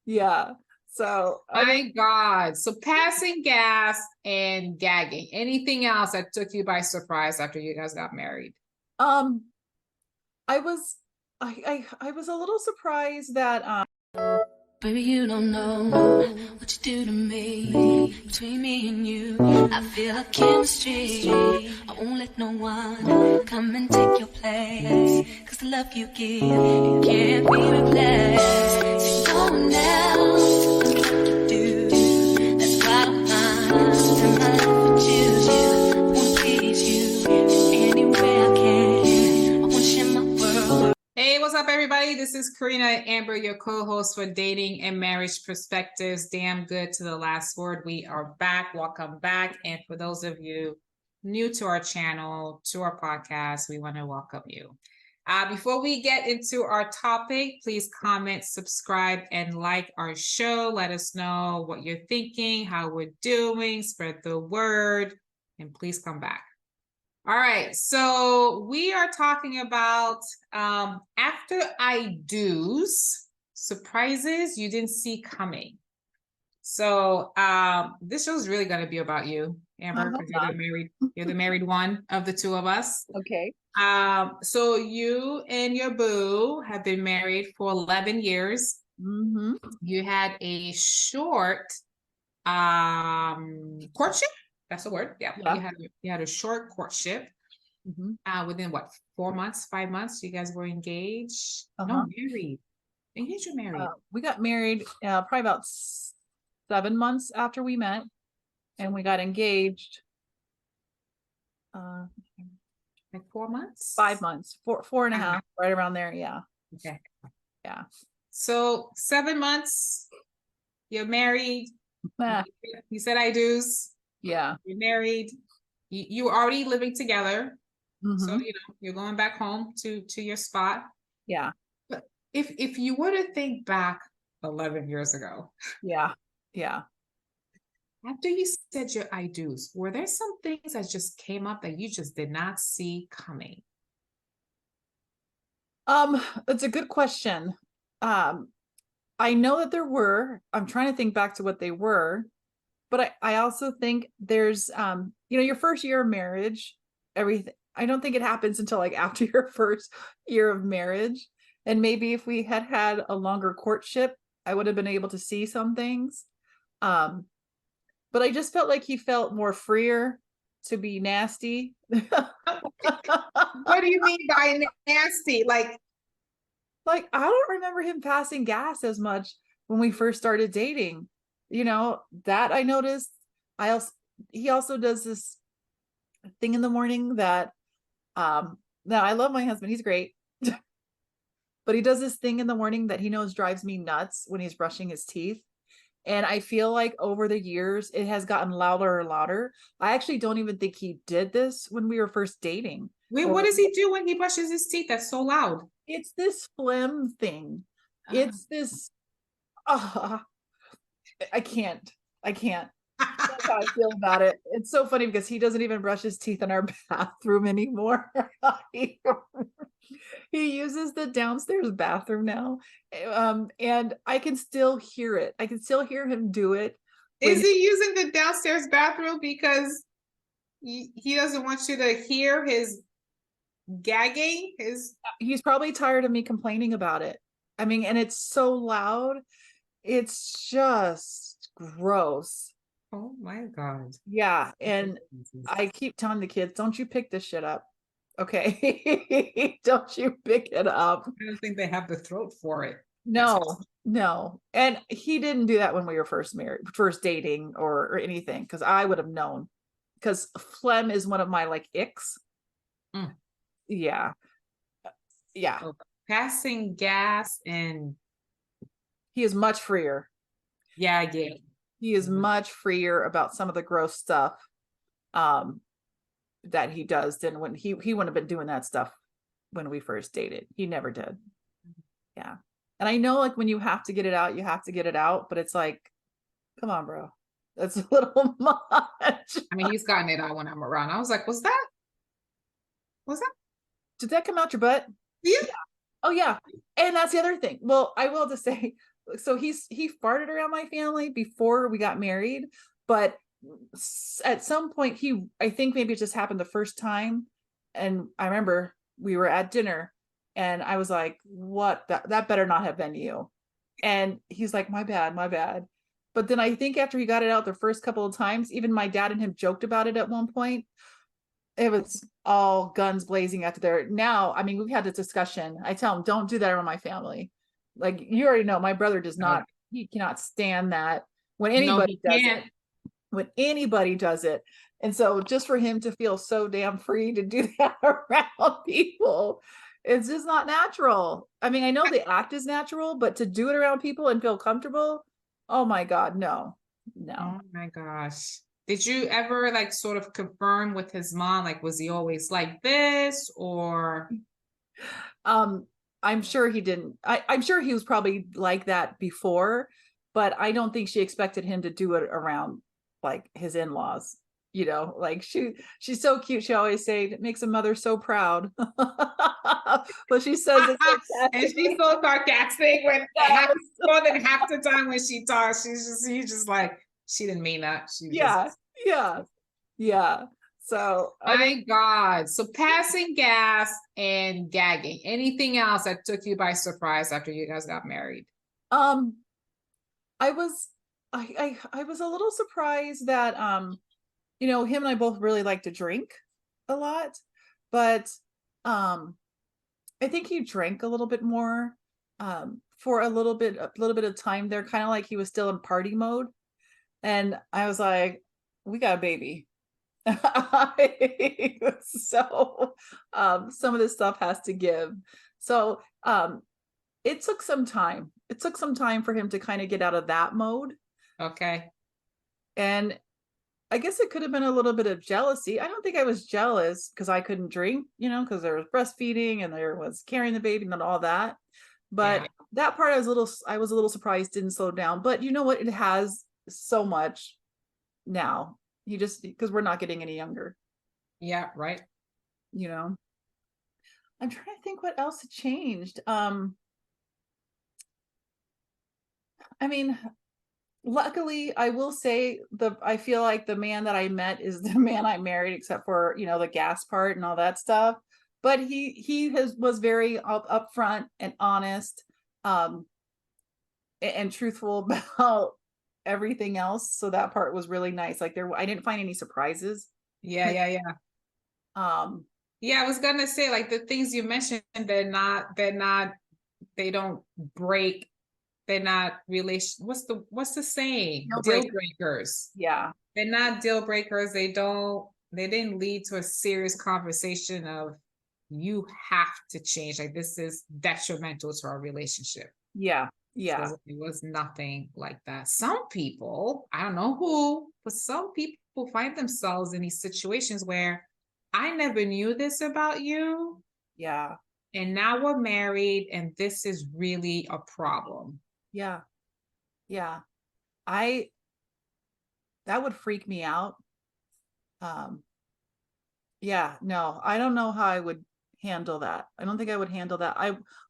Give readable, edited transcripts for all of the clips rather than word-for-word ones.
Yeah. So I My God. So passing gas and gagging. Anything else that took you by surprise after you guys got married? um I was I was a little surprised that Baby, you don't know what you do to me. Between me and you, I feel a chemistry. I won't let no one come and take your place. Cause the love you give, it can't be replaced. No one else knows what to do. That's why I'm in my love with you. I wanna please you any way I can. I wanna share my world. Hey, what's up, everybody? This is Karina Amber, your co-host for Dating and Marriage Perspectives. Damn good to the last word. We are back. Welcome back. And for those of you new to our channel, to our podcast, we want to welcome you. Before we get into our topic, please comment, subscribe, and like our show. Let us know what you're thinking, how we're doing, spread the word, and please come back. All right, so we are talking about after I do's, surprises you didn't see coming. So this show is really going to be about you, I Amber, hope because not. you're the married one of the two of us. Okay. So you and your boo have been married for 11 years. Mm-hmm. You had a short courtship. That's the word. Yeah. Yeah. You had a short courtship. Mm-hmm. Within what, 4 months, 5 months, you guys were engaged? No, Uh-huh. married. Engaged or married? We got married probably about 7 months after we met, and we got engaged uh Like 4 months? 5 months, four and a Uh-huh. half, right around there. Yeah. Okay. Yeah. So 7 months, you're married. Ah, You said I do's. yeah. You're married. You were already living together. So Mm-hmm. you're going back home to your spot. Yeah. But if you were to think back 11 years ago, Yeah. Yeah. after you said your I do's, were there some things that just came up that you just did not see coming? It's a good question. Um, I know that there were. I'm trying to think back to what they were, but I also think there's your first year of marriage, everything. I don't think it happens until like after your first year of marriage. And maybe if we had had a longer courtship, I would have been able to see some things. Um, but I just felt like he felt more freer to be nasty. What do you mean by nasty? Like, I don't remember him passing gas as much when we first started dating. That I noticed. I also He also does this thing in the morning that now I love my husband, he's great. But he does this thing in the morning that he knows drives me nuts when he's brushing his teeth. And I feel like over the years it has gotten louder and louder. I actually don't even think he did this when we were first dating. wait, what Or does he do when he brushes his teeth? That's so loud. it's this phlegm thing. It's this I can't. I can't. That's how I feel about it. It's so funny because he doesn't even brush his teeth in our bathroom anymore. he, he uses the downstairs bathroom now. And I can still hear it. I can still hear him do it Is when he using the downstairs bathroom because he doesn't want you to hear his gagging? he's probably tired of me complaining about it. I mean, and it's so loud. It's just gross. Oh my God. Yeah. And I keep telling the kids, don't you pick this shit up. Okay. Don't you pick it up. I don't think they have the throat for it. No, no. And he didn't do that when we were first married, first dating or anything, because I would have known. Because phlegm is one of my like icks. Mm. Yeah. Yeah. So passing gas and He is much freer. yeah. He is much freer about some of the gross stuff that he does than when he wouldn't have been doing that stuff when we first dated. He never did. Yeah. And I know like when you have to get it out, you have to get it out, but it's like, come on, bro. That's a little much. I mean, he's gotten it out when I'm around. I was like, was that? Did that come out your butt? Yeah. Oh yeah. And that's the other thing. Well, I will just say so he farted around my family before we got married, but at some point I think maybe it just happened the first time. And I remember we were at dinner and I was like, what, that better not have been you. And he's like, my bad, my bad. But then I think after he got it out the first couple of times, even my dad and him joked about it at one point. It was all guns blazing after there. Now, I mean, we've had this discussion. I tell him, don't do that around my family. Like, you already know, my brother does not, he cannot stand that when No, anybody he does can't. it, when anybody does it. And so just for him to feel so damn free to do that around people, it's just not natural. I mean, I know the act is natural, but to do it around people and feel comfortable, oh my God, no, no. Oh my gosh. Did you ever like sort of confirm with his mom? Like, was he always like this or? I'm sure he didn't. I'm sure he was probably like that before, but I don't think she expected him to do it around like his in-laws. You know, like she's so cute. She always say it makes a mother so proud. But she says it And she's sarcastically. so sarcastic when Yes. more than half the time when she talks, he's just like, she didn't mean that. She just, Yeah, yeah, yeah. So I mean, my God. So passing gas and gagging. Anything else that took you by surprise after you guys got married? um, I was I was a little surprised that you know, him and I both really like to drink a lot, but um I think he drank a little bit more for a little bit of time there, kind of like he was still in party mode. And I was like, we got a baby. So some of this stuff has to give. So it took some time. It took some time for him to kind of get out of that mode. Okay. And I guess it could have been a little bit of jealousy. I don't think I was jealous because I couldn't drink, you know, because there was breastfeeding and there was carrying the baby and all that. But Yeah. that part I was a little surprised didn't slow down. But you know what? It has so much now. You just because we're not getting any younger, Yeah. Right. you know. I'm trying to think what else had changed. I mean, luckily I will say I feel like the man that I met is the man I married, except for, you know, the gas part and all that stuff. But he was very upfront and honest, um and truthful about everything else. So that part was really nice. Like I didn't find any surprises. Yeah. Yeah. Yeah. Um Yeah. I was gonna say like the things you mentioned, they don't break. They're not what's the saying? Deal Deal breaker. breakers. Yeah. They're not deal breakers. They didn't lead to a serious conversation of you have to change. Like this is detrimental to our relationship. Yeah. Yeah. So it was nothing like that. Some people, I don't know who, but some people find themselves in these situations where I never knew this about you. Yeah. And now we're married, and this is really a problem. Yeah. Yeah. I that would freak me out. Um yeah, no, I don't know how I would handle that. I don't think I would handle that.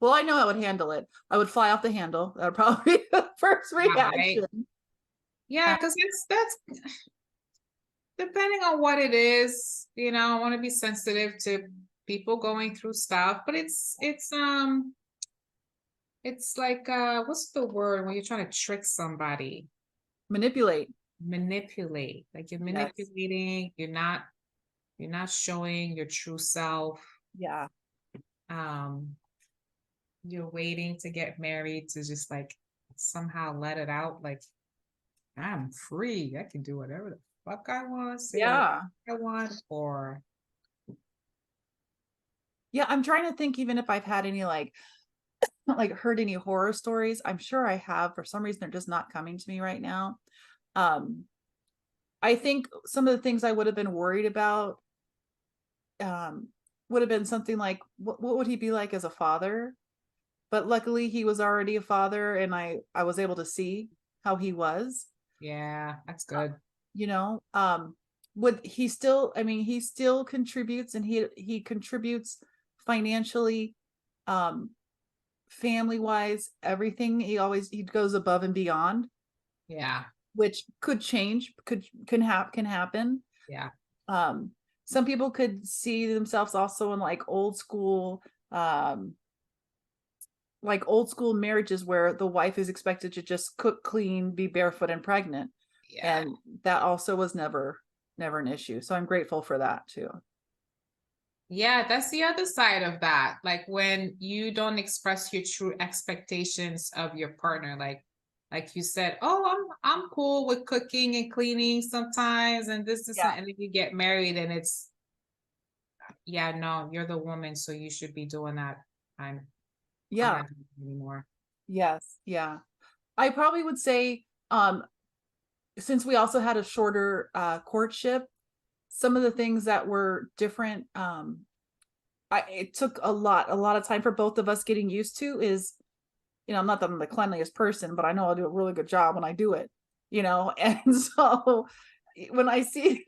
Well, I know I would handle it. I would fly off the handle. That would probably be the first Right. reaction. Yeah, because that's depending on what it is, I want to be sensitive to people going through stuff, but it's like what's the word when you're trying to trick somebody? Manipulate. Manipulate. Like you're Yes. manipulating, you're not showing your true self. Yeah. Um, you're waiting to get married to just like somehow let it out, like I'm free. I can do whatever the fuck I want, say whatever Yeah. I want, or Yeah, I'm trying to think even if I've had any like heard any horror stories. I'm sure I have. For some reason they're just not coming to me right now. Um I think some of the things I would have been worried about would have been something like what would he be like as a father? But luckily he was already a father and I was able to see how he was. yeah, that's good. You know, would he still, I mean, he still contributes and he contributes financially, um family wise, everything. He goes above and beyond, Yeah. which could change, can happen. Yeah. Um, some people could see themselves also in like old school marriages where the wife is expected to just cook, clean, be barefoot and pregnant. Yeah. And that also was never an issue. So I'm grateful for that too. Yeah, that's the other side of that. Like when you don't express your true expectations of your partner, like you said, oh, I'm cool with cooking and cleaning sometimes, and this, Yeah. and then you get married, and it's, yeah, no, you're the woman, so you should be doing that. I'm Yeah. not doing it anymore. Yes. Yeah. I probably would say, since we also had a shorter courtship, some of the things that were different, it took a lot of time for both of us getting used to is, not that I'm the cleanliest person, but I know I'll do a really good job when I do it, and so when I see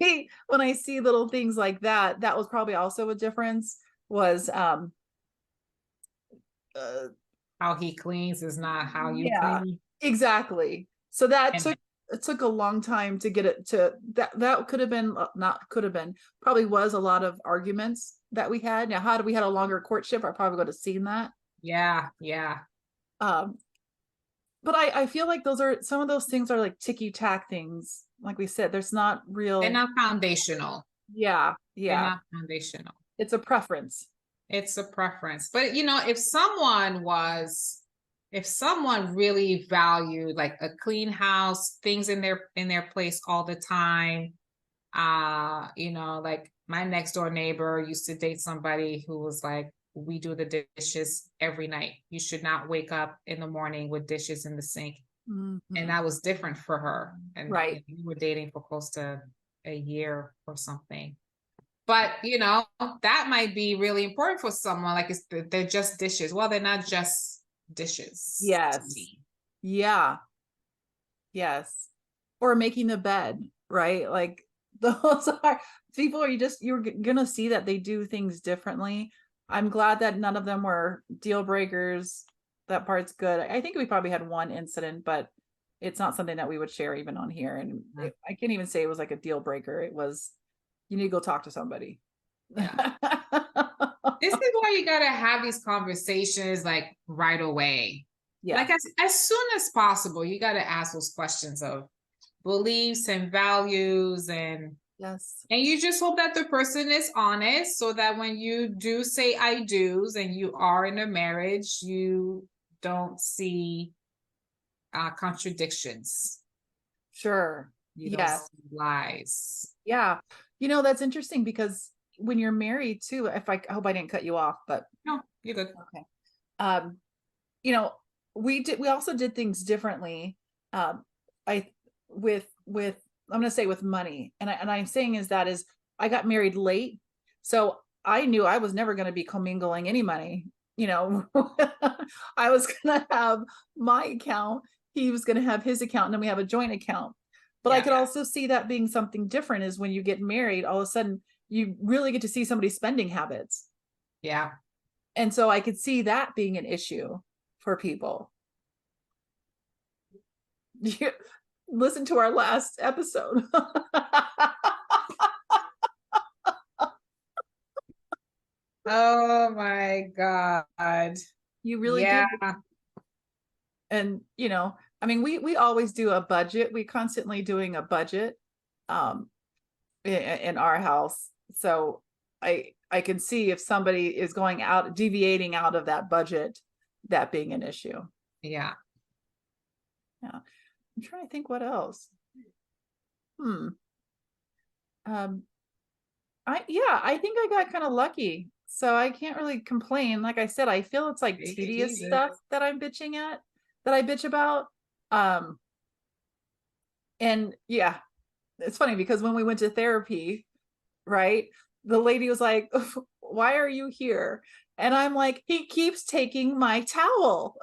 little things like that, that was probably also a difference, was uh, How he cleans is not how you yeah, clean. exactly. So that And took a long time to get it to that could have been, not could have been, probably was a lot of arguments that we had. Now, had we had a longer courtship, I probably would have seen that. yeah, yeah. Um, but I feel like those are some of those things are like ticky tack things. Like we said, there's not They're real. not foundational. Yeah, They're yeah. not foundational. It's a preference. It's a preference. But if someone really valued like a clean house, things in their place all the time, like my next door neighbor used to date somebody who was like, we do the dishes every night. You should not wake up in the morning with dishes in the sink. Mhm. And that was different for her. And Right. we were dating for close to a year or something. But that might be really important for someone. Like they're just dishes. Well, they're not just dishes to Yes. me. Yeah. Yes. Or making the bed, right? Like those are people are you're gonna see that they do things differently. I'm glad that none of them were deal breakers. That part's good. I think we probably had one incident, but it's not something that we would share even on here. And Yeah. I can't even say it was like a deal breaker. It was, you need to go talk to somebody. Yeah. This is why you gotta have these conversations like right away. Yeah. Like as soon as possible, you gotta ask those questions of beliefs and values, and Yes. you just hope that the person is honest, so that when you do say I do's and you are in a marriage, you don't see contradictions. Sure. You don't Yes. see lies. Yeah. That's interesting because when you're married too, I hope I didn't cut you off, but No, you're good. okay. Um, you know, we also did things differently. I with I'm gonna say with money. And I'm saying is I got married late. So I knew I was never gonna be commingling any money. I was gonna have my account, he was gonna have his account, and then we have a joint account. But I could also see that being something different is when you get married, all of a sudden you really get to see somebody's spending habits. Yeah. And so I could see that being an issue for people. Listen to our last episode. Oh my God. You really Yeah. do. And I mean, we always do a budget. We constantly doing a budget in our house. So I can see if somebody is deviating out of that budget, that being an issue. Yeah. Yeah. I'm trying to think what else. I think I got kind of lucky. So I can't really complain. Like I said, I feel it's like tedious stuff that I bitch about. And yeah, it's funny because when we went to therapy, right, the lady was like, why are you here? And I'm like, he keeps taking my towel.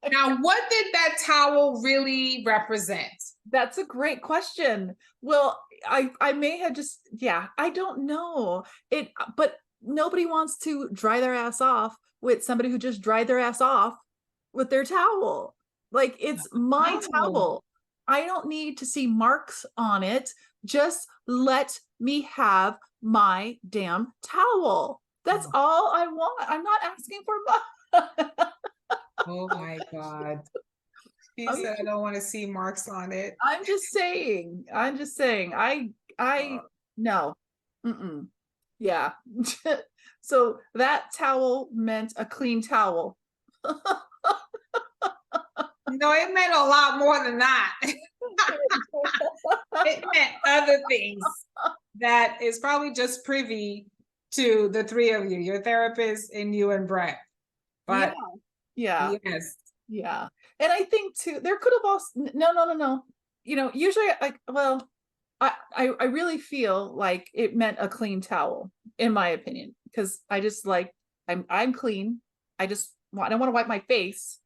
Now, what did that towel really represent? That's a great question. Well, I may have just, I don't know it, but nobody wants to dry their ass off with somebody who just dried their ass off with their towel. Like, it's my No. towel. I don't need to see marks on it. Just let me have my damn towel. That's Oh. all I want. I'm not asking for much. Oh my God. She I'm, said, I don't want to see marks on it. I'm just saying. I'm just saying. I no. Mm-mm. Yeah. So that towel meant a clean towel. No, it meant a lot more than that. It meant other things that is probably just privy to the three of you, your therapist and you and Brett. But Yeah. yes, Yeah. And I think too, there could have also no. Usually I really feel like it meant a clean towel, in my opinion, because I just like I'm clean. I don't want to wipe my face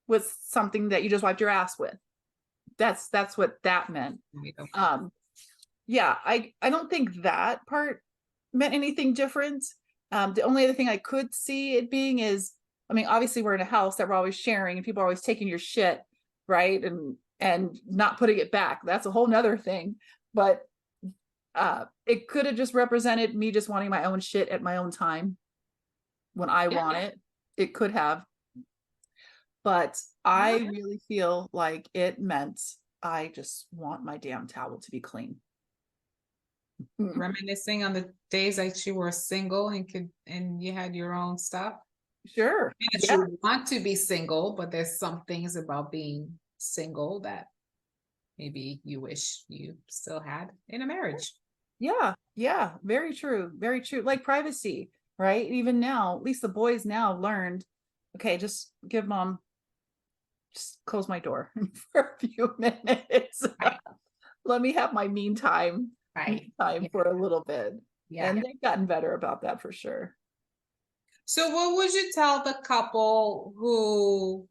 with something that you just wiped your ass with. That's what that meant. Yeah, I don't think that part meant anything different. The only other thing I could see it being is, I mean, obviously we're in a house that we're always sharing and people are always taking your shit, right? And not putting it back. That's a whole nother thing. But it could have just represented me just wanting my own shit at my own time when I want it. It could have. But I really feel like it meant I just want my damn towel to be clean. Reminiscing on the days that you were single and you had your own stuff. Sure. And that you want to be single, but there's some things about being single that maybe you wish you still had in a marriage. Yeah, very true, very true. Like privacy, right? Even now, at least the boys now learned, okay, just close my door for a few minutes. Right. Let me have my me time for a little bit. Yeah. And they've gotten better about that for sure. So what would you tell the couple who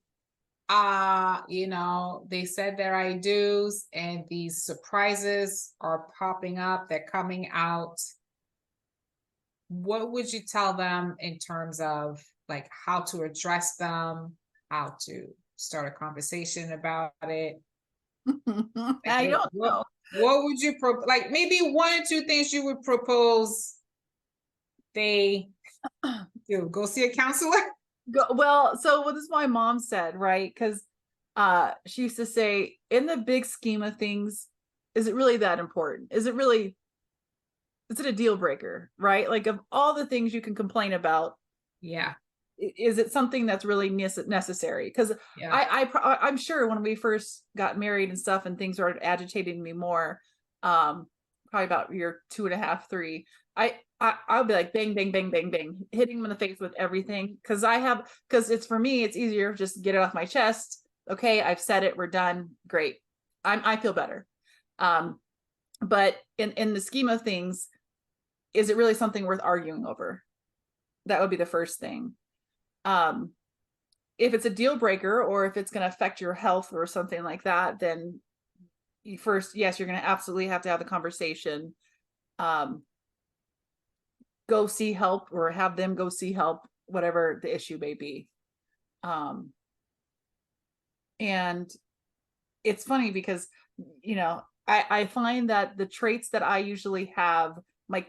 they said their I do's and these surprises are popping up, they're coming out? What would you tell them in terms of like how to address them, how to start a conversation about it? I don't know. What would you like maybe one or two things you would propose they do? Go see a counselor? So what this my mom said, right? Because she used to say, in the big scheme of things, is it really that important? Is it a deal breaker, right? Like, of all the things you can complain about, Yeah. is it something that's really necessary? Because I'm sure when we first got married and stuff and things started agitating me more, probably about year 2.5, 3, I'll be like bang, bang, bang, bang, bang, hitting him in the face with everything. Because it's, for me, it's easier just to get it off my chest. Okay, I've said it, we're done. Great. I feel better. But in the scheme of things, is it really something worth arguing over? That would be the first thing. If it's a deal breaker, or if it's going to affect your health or something like that, then you're going to absolutely have to have the conversation. Go see help, or have them go see help, whatever the issue may be. And it's funny because, I find that the traits that I usually have, my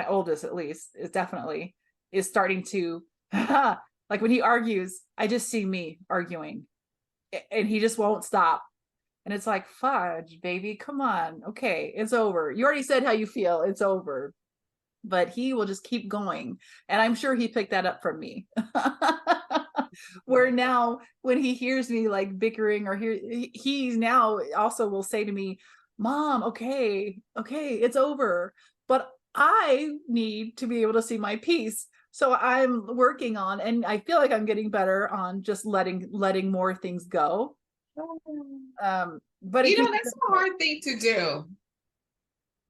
oldest at least, is starting to, like when he argues, I just see me arguing and he just won't stop. And it's like, fudge, baby, come on. Okay, it's over. You already said how you feel. It's over. But he will just keep going. And I'm sure he picked that up from me. Where now, when he hears me like bickering, or he's now also will say to me, Mom, okay, it's over. But I need to be able to see my peace. So I'm working on, and I feel like I'm getting better on just letting more things go. But that's a hard thing to do.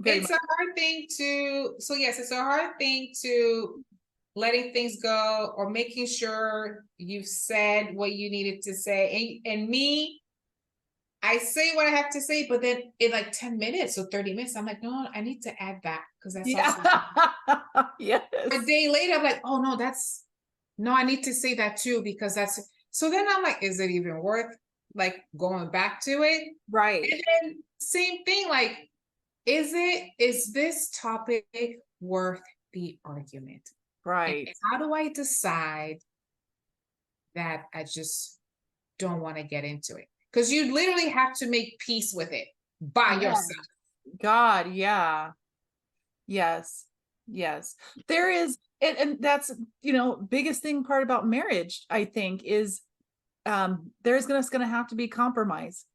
It's much. a hard thing to, it's a hard thing to letting things go, or making sure you've said what you needed to say. And me, I say what I have to say, but then in like 10 minutes or 30 minutes, I'm like, no, I need to add that because that's Yeah. also Yes. a day later. I'm like, oh no, no, I need to say that too because that's so then I'm like, is it even worth like going back to it? Right. And then same thing, like, is this topic worth the argument? And Right. how do I decide that I just don't want to get into it? Because you literally have to make peace with it by Yeah. yourself. God, yeah. Yes. Yes. There is, and that's, biggest thing part about marriage, I think, is there's gonna have to be compromise.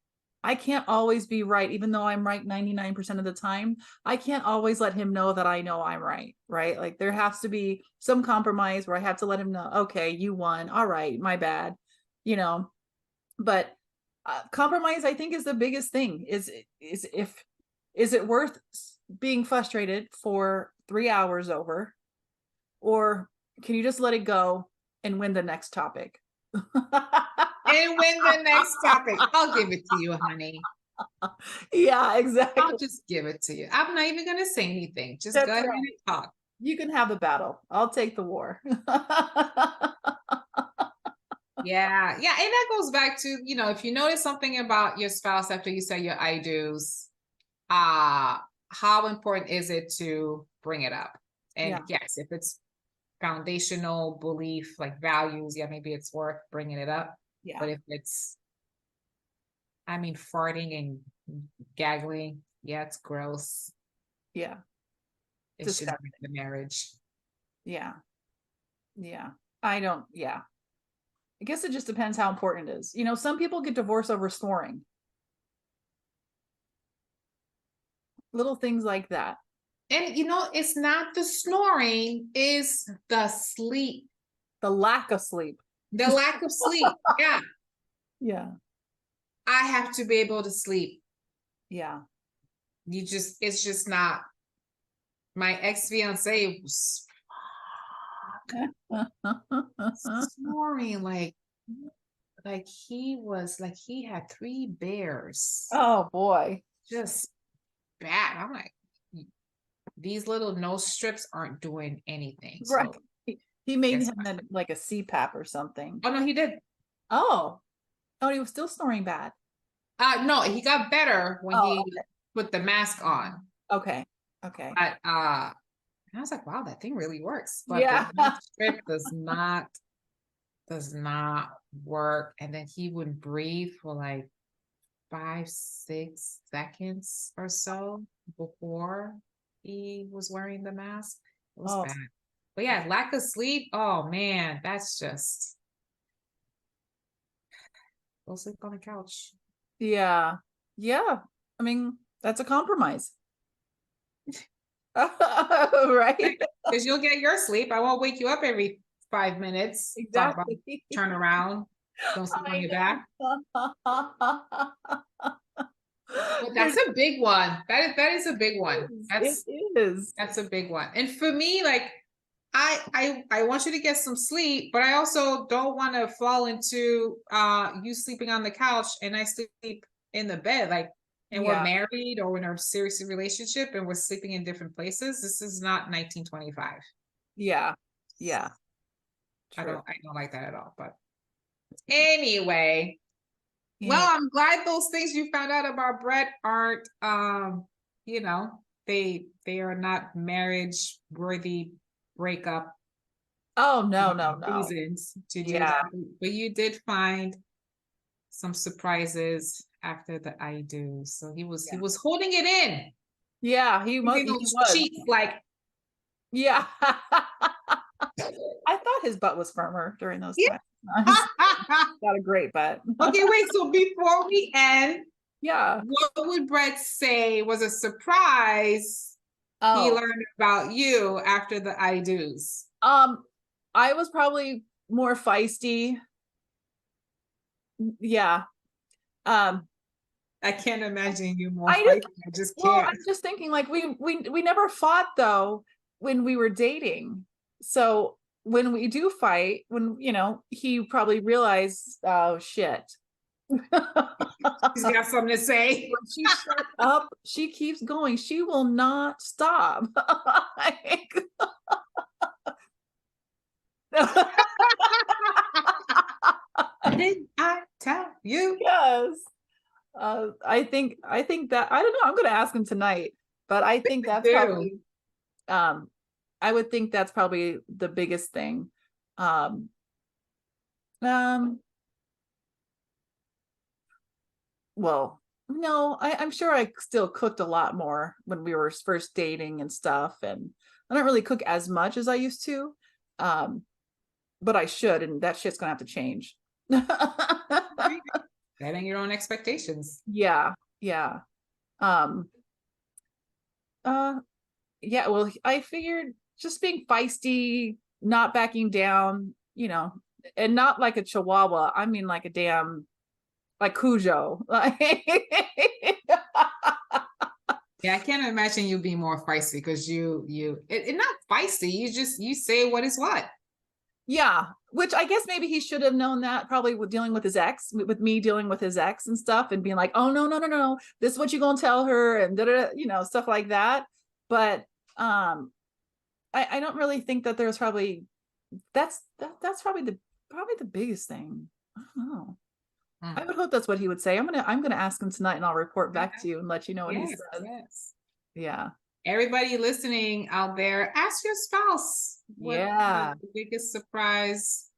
I can't always be right, even though I'm right 99% of the time. I can't always let him know that I know I'm right, right? Like there has to be some compromise where I have to let him know, okay, you won. All right, my bad. You know, but compromise, I think, is the biggest thing. Is it worth being frustrated for 3 hours over, or can you just let it go and win the next topic? And win the next topic. I'll give it to you, honey. Yeah, exactly. I'll just give it to you. I'm not even going to say anything. Just That's go ahead right. and talk. You can have the battle. I'll take the war. Yeah. Yeah. And that goes back to, if you notice something about your spouse after you say your I do's, how important is it to bring it up? And Yeah. yes, if it's foundational belief, like values, yeah, maybe it's worth bringing it up. Yeah. But if it's, farting and gaggling, yeah, it's gross. Yeah. It shouldn't be the marriage. Yeah. Yeah. Yeah. I guess it just depends how important it is. Some people get divorced over snoring. Little things like that. And it's not the snoring, is the sleep. The lack of sleep. The lack of sleep. Yeah. Yeah. I have to be able to sleep. Yeah. It's just not. My ex-fiance was snoring he had 3 bears. Oh boy. Just bad. I'm like, these little nose strips aren't doing anything. Right. So He made him like a CPAP or something. oh no, he did. Oh. Oh, he was still snoring bad. No, he got better when he put the mask on. Okay. Okay. But I was like, wow, that thing really works. But Yeah. the nose strip does not work. And then he would breathe for like 5-6 seconds or so before he was wearing the mask. It was bad. But yeah, lack of sleep. Oh man, that's just go sleep on the couch. Yeah. Yeah. That's a compromise. Right. Because you'll get your sleep. I won't wake you up every 5 minutes. Exactly. Turn around. Don't sleep on your back. But that's a big one. That is a big one. It is. That's a big one. And for me, like I want you to get some sleep, but I also don't want to fall into you sleeping on the couch and I sleep in the bed. Like, and we're married or in a serious relationship and we're sleeping in different places. This is not 1925. Yeah. Yeah. I don't like that at all. But anyway. Yeah. Well, I'm glad those things you found out about Brett aren't they are not marriage worthy breakup. Oh no. Reasons to do that. But you did find some surprises after the I do. So he was holding it in. Yeah, he was. Cheeks, like yeah. I thought his butt was firmer during those times. Got a great butt. Okay, wait. So before we end, yeah, what would Brett say was a surprise he learned about you after the I do's? I was probably more feisty. Yeah. I can't imagine you more feisty. I just can't. Well, I'm just thinking like we never fought though when we were dating. So when we do fight, when he probably realized, oh shit, She's got something to say. When she shut up, she keeps going. She will not stop. Did I tell you? Yes. I think that I don't know. I'm gonna ask him tonight, but I think that's do. probably I would think that's probably the biggest thing. Um well, no, I'm sure I still cooked a lot more when we were first dating and stuff, and I don't really cook as much as I used to. Um, but I should, and that shit's gonna have to change. Setting your own expectations. Yeah, yeah. Um, uh, yeah, well, I figured just being feisty, not backing down, and not like a chihuahua. I mean, like a damn, like Cujo. Yeah, I can't imagine you being more feisty because it not feisty. You say what is what. Yeah, which I guess maybe he should have known that probably with dealing with his ex, with me dealing with his ex and stuff, and being like, oh no, no, no, no, this is what you're gonna tell her, and stuff like that. But I don't really think that there's probably that's probably the biggest thing. I don't know. I would hope that's what he would say. I'm gonna ask him tonight, and I'll report back to you and let you know what he Yes, says. yes. Yeah. Everybody listening out there, ask your spouse what Yeah. the biggest surprise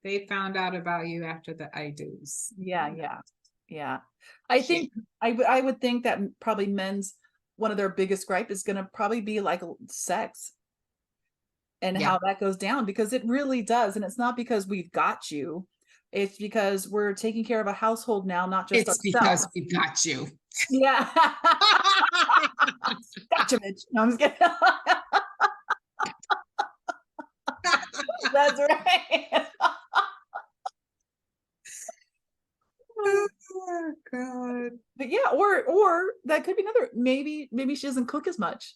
they found out about you after the I do's. Yeah, yeah. I think I would think that probably men's one of their biggest gripe is gonna probably be like sex and Yeah. how that goes down, because it really does. And it's not because we've got you. It's because we're taking care of a household now, not just It's ourselves. because we got you. Yeah. Gotcha, bitch. No, I'm just kidding. That's right. Oh God. But yeah, or that could be another, maybe she doesn't cook as much.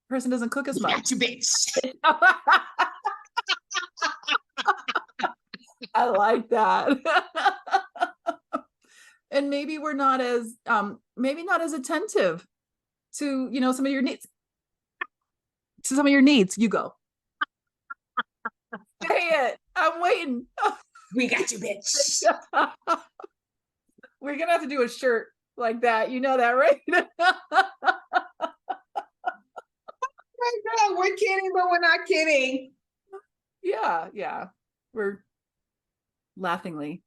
Person doesn't cook as We much. got you, bitch. I like that. And maybe we're not as maybe not as attentive to some of your needs. To some of your needs, you go. Say it. I'm waiting. We got you, bitch. We're gonna have to do a shirt like that. You know that, right? Oh my God, we're kidding, but we're not kidding. Yeah. We're laughingly.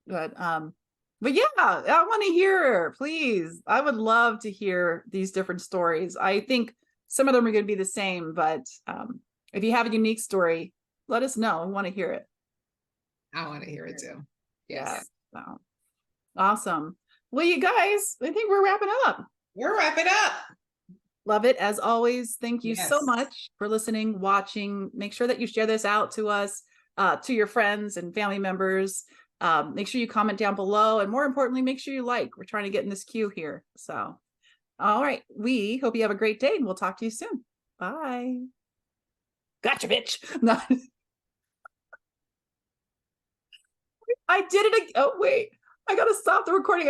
But yeah, I want to hear, please. I would love to hear these different stories. I think some of them are going to be the same, but if you have a unique story, let us know. I want to hear it. I want to hear it too. Yes. Yeah. So, awesome. Well, you guys, I think we're wrapping up. We're wrapping up. Love it. As always, thank you so Yes. much for listening, watching. Make sure that you share this out to us, to your friends and family members. Make sure you comment down below. And more importantly, make sure you like. We're trying to get in this queue here. So, all right. We hope you have a great day, and we'll talk to you soon. Bye. Gotcha, bitch. No. I did it. Oh, wait. I got to stop the recording.